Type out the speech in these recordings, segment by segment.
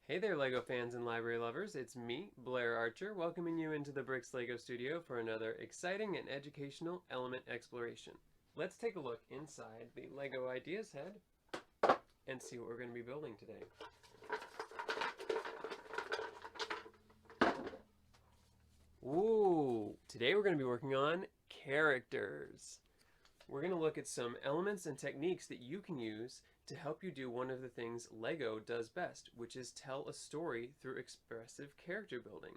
Hey there, LEGO fans and library lovers. It's me, Blair Archer, welcoming you into the Brix LEGO studio for another exciting and educational element exploration. Let's take a look inside the LEGO Ideas Head and see what we're going to be building today. Ooh, today we're going to be working on characters. We're going to look at some elements and techniques that you can use to help you do one of the things LEGO does best, which is tell a story through expressive character building.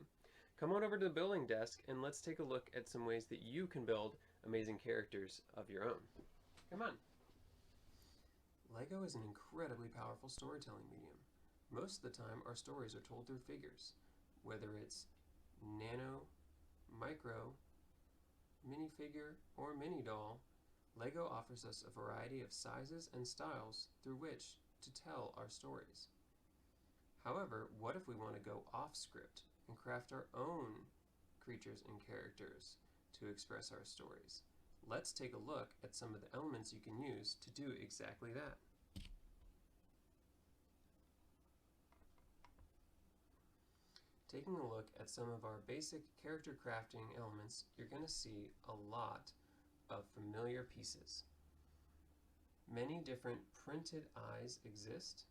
Come on over to the building desk and let's take a look at some ways that you can build amazing characters of your own. Come on. LEGO is an incredibly powerful storytelling medium. Most of the time, our stories are told through figures, whether it's nano, micro, minifigure, or mini doll. LEGO offers us a variety of sizes and styles through which to tell our stories. However, what if we want to go off script and craft our own creatures and characters to express our stories? Let's take a look at some of the elements you can use to do exactly that. Taking a look at some of our basic character crafting elements, you're going to see a lot of familiar pieces. Many different printed eyes exist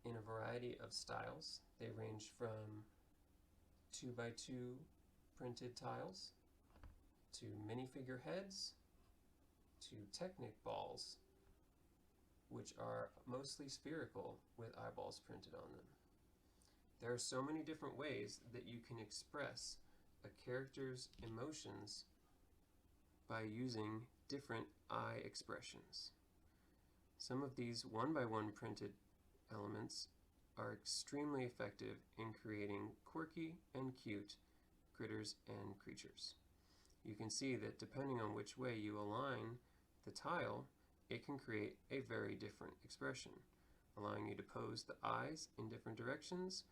in a variety of styles. They range from 2x2 printed tiles to minifigure heads to Technic balls, which are mostly spherical with eyeballs printed on them. There are so many different ways that you can express a character's emotions by using different eye expressions. Some of these one-by-one printed elements are extremely effective in creating quirky and cute critters and creatures. You can see that depending on which way you align the tile, it can create a very different expression, allowing you to pose the eyes in different directions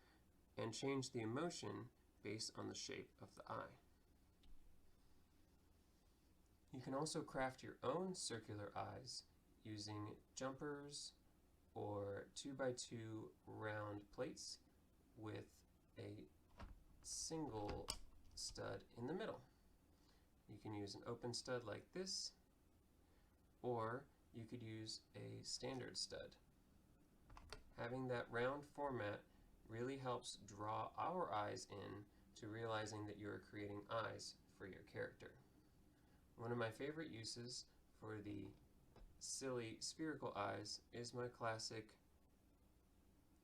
and change the emotion based on the shape of the eye. You can also craft your own circular eyes using jumpers or 2x2 round plates with a single stud in the middle. You can use an open stud like this, or you could use a standard stud. Having that round format really helps draw our eyes in to realizing that you are creating eyes for your character. One of my favorite uses for the silly spherical eyes is my classic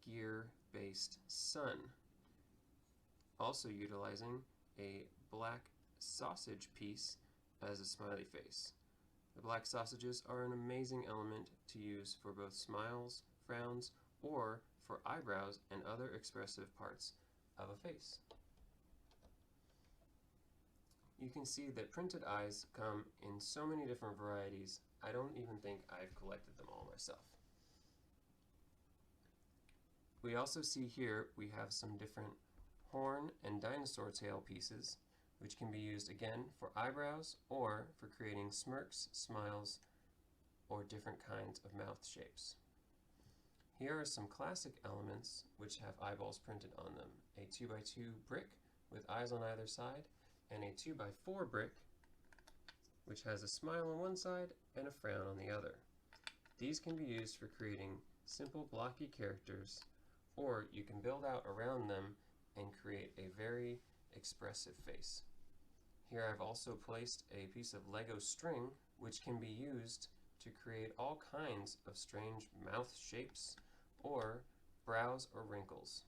gear-based sun, also utilizing a black sausage piece as a smiley face. The black sausages are an amazing element to use for both smiles, frowns, or for eyebrows and other expressive parts of a face. You can see that printed eyes come in so many different varieties, I don't even think I've collected them all myself. We also see here we have some different horn and dinosaur tail pieces, which can be used again for eyebrows or for creating smirks, smiles, or different kinds of mouth shapes. Here are some classic elements which have eyeballs printed on them. A 2x2 brick with eyes on either side, and a 2x4 brick which has a smile on one side and a frown on the other. These can be used for creating simple blocky characters, or you can build out around them and create a very expressive face. Here I've also placed a piece of Lego string which can be used to create all kinds of strange mouth shapes or brows or wrinkles.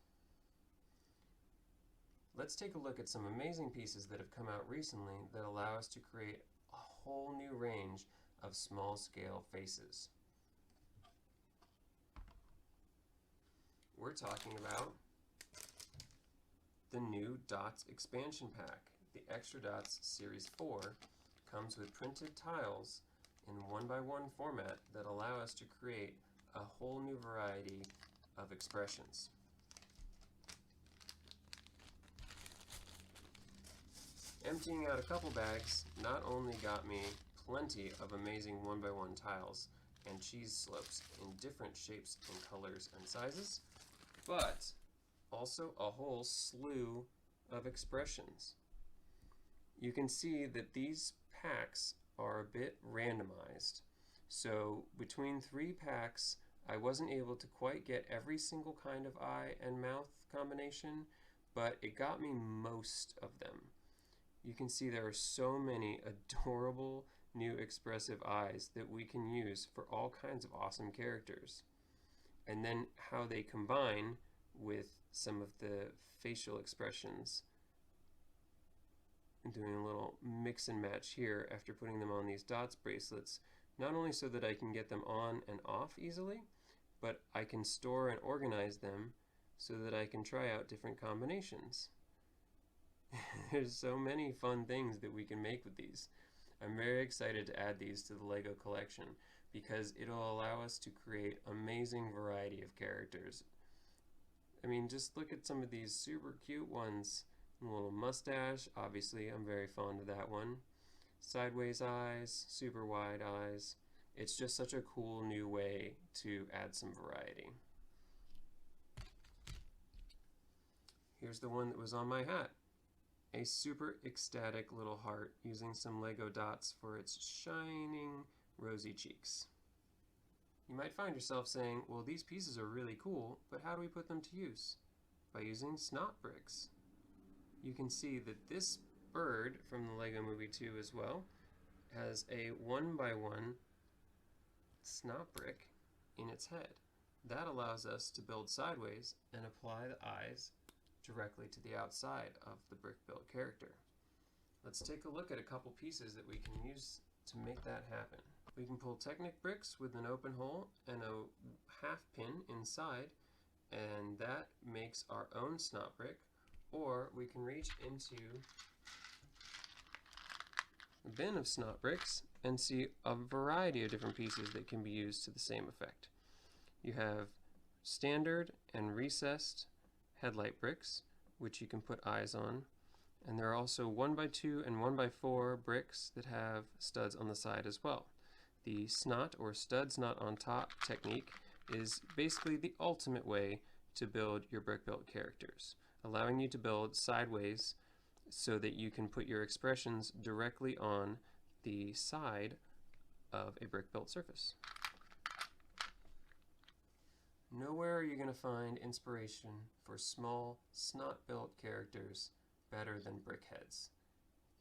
Let's take a look at some amazing pieces that have come out recently that allow us to create a whole new range of small-scale faces. We're talking about the new Dots expansion pack. The Extra Dots Series 4 comes with printed tiles in 1x1 format that allow us to create a whole new variety of expressions. Emptying out a couple bags not only got me plenty of amazing 1x1 tiles and cheese slopes in different shapes and colors and sizes, but also a whole slew of expressions. You can see that these packs are a bit randomized. So between 3 packs, I wasn't able to quite get every single kind of eye and mouth combination, but it got me most of them. You can see there are so many adorable new expressive eyes that we can use for all kinds of awesome characters. And then how they combine with some of the facial expressions. I'm doing a little mix and match here after putting them on these dots bracelets, not only so that I can get them on and off easily, but I can store and organize them so that I can try out different combinations. There's so many fun things that we can make with these. I'm very excited to add these to the LEGO collection because it'll allow us to create amazing variety of characters. I mean, just look at some of these super cute ones. A little mustache, obviously I'm very fond of that one. Sideways eyes, super wide eyes. It's just such a cool new way to add some variety. Here's the one that was on my hat. A super ecstatic little heart using some Lego dots for its shining rosy cheeks. You might find yourself saying, well, these pieces are really cool, but how do we put them to use? By using snot bricks. You can see that this bird from the Lego Movie 2 as well has a 1x1 snot brick in its head. That allows us to build sideways and apply the eyes directly to the outside of the brick built character. Let's take a look at a couple pieces that we can use to make that happen. We can pull Technic bricks with an open hole and a half pin inside, and that makes our own snot brick. Or we can reach into a bin of snot bricks and see a variety of different pieces that can be used to the same effect. You have standard and recessed headlight bricks, which you can put eyes on, and there are also 1x2 and 1x4 bricks that have studs on the side as well. The snot or studs not on top technique is basically the ultimate way to build your brick built characters, allowing you to build sideways so that you can put your expressions directly on the side of a brick built surface. Nowhere are you going to find inspiration for small, snot-built characters better than Brickheads.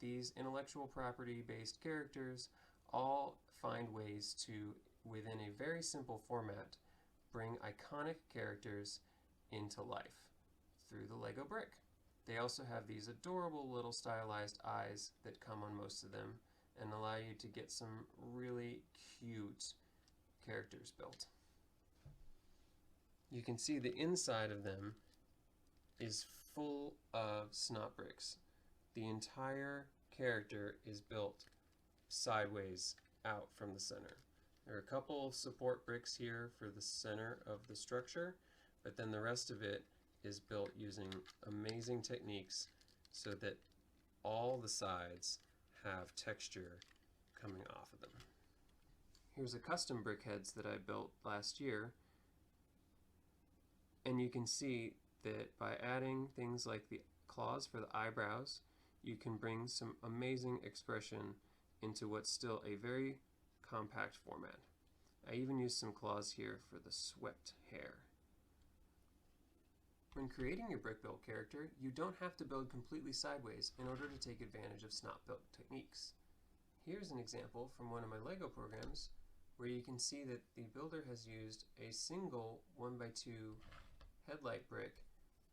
These intellectual property-based characters all find ways to, within a very simple format, bring iconic characters into life through the Lego brick. They also have these adorable little stylized eyes that come on most of them and allow you to get some really cute characters built. You can see the inside of them is full of snot bricks. The entire character is built sideways out from the center. There are a couple of support bricks here for the center of the structure, but then the rest of it is built using amazing techniques so that all the sides have texture coming off of them. Here's a custom Brickheads that I built last year, and you can see that by adding things like the claws for the eyebrows, you can bring some amazing expression into what's still a very compact format. I even used some claws here for the swept hair. When creating your brick built character, you don't have to build completely sideways in order to take advantage of snot built techniques. Here's an example from one of my Lego programs where you can see that the builder has used a single 1x2 headlight brick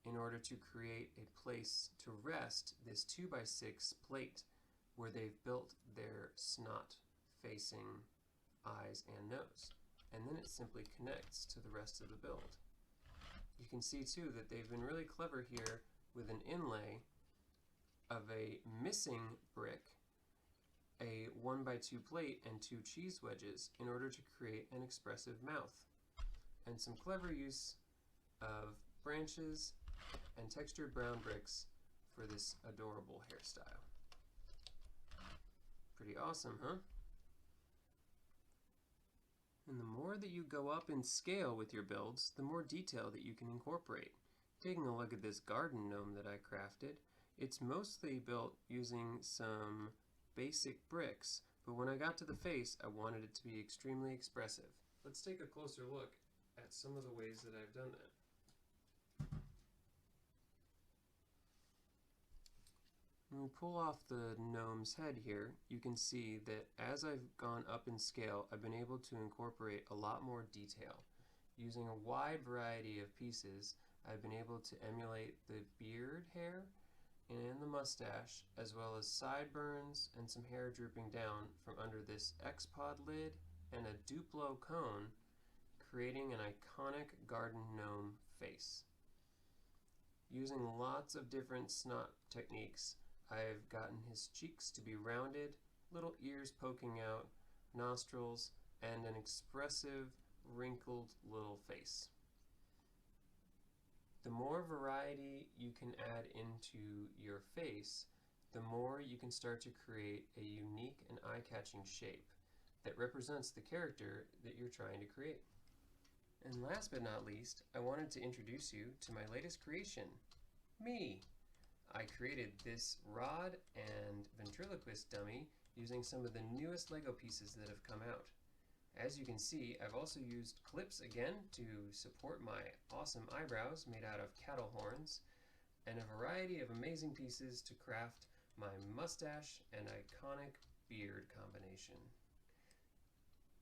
in order to create a place to rest this 2x6 plate where they've built their snot facing eyes and nose. And then it simply connects to the rest of the build. You can see too that they've been really clever here with an inlay of a missing brick, a 1x2 plate, and 2 cheese wedges in order to create an expressive mouth. And some clever use of branches and textured brown bricks for this adorable hairstyle. Pretty awesome, huh? And the more that you go up in scale with your builds, the more detail that you can incorporate. Taking a look at this garden gnome that I crafted, it's mostly built using some basic bricks, but when I got to the face, I wanted it to be extremely expressive. Let's take a closer look at some of the ways that I've done that. When we pull off the gnome's head here, you can see that as I've gone up in scale, I've been able to incorporate a lot more detail. Using a wide variety of pieces, I've been able to emulate the beard hair and the mustache, as well as sideburns and some hair drooping down from under this X-Pod lid and a Duplo cone, creating an iconic garden gnome face. Using lots of different snot techniques, I've gotten his cheeks to be rounded, little ears poking out, nostrils, and an expressive, wrinkled little face. The more variety you can add into your face, the more you can start to create a unique and eye-catching shape that represents the character that you're trying to create. And last but not least, I wanted to introduce you to my latest creation, me. I created this rod and ventriloquist dummy using some of the newest Lego pieces that have come out. As you can see, I've also used clips again to support my awesome eyebrows made out of cattle horns, and a variety of amazing pieces to craft my mustache and iconic beard combination.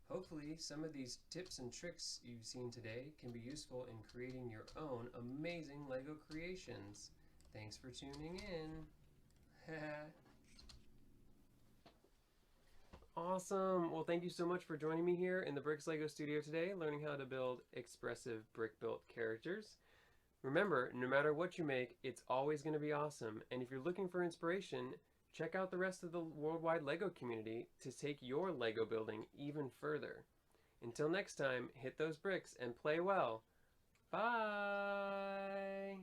Hopefully, some of these tips and tricks you've seen today can be useful in creating your own amazing Lego creations. Thanks for tuning in. Awesome! Well, thank you so much for joining me here in the Brix Lego studio today, learning how to build expressive brick-built characters. Remember, no matter what you make, it's always going to be awesome. And if you're looking for inspiration, check out the rest of the worldwide Lego community to take your Lego building even further. Until next time, hit those bricks and play well. Bye!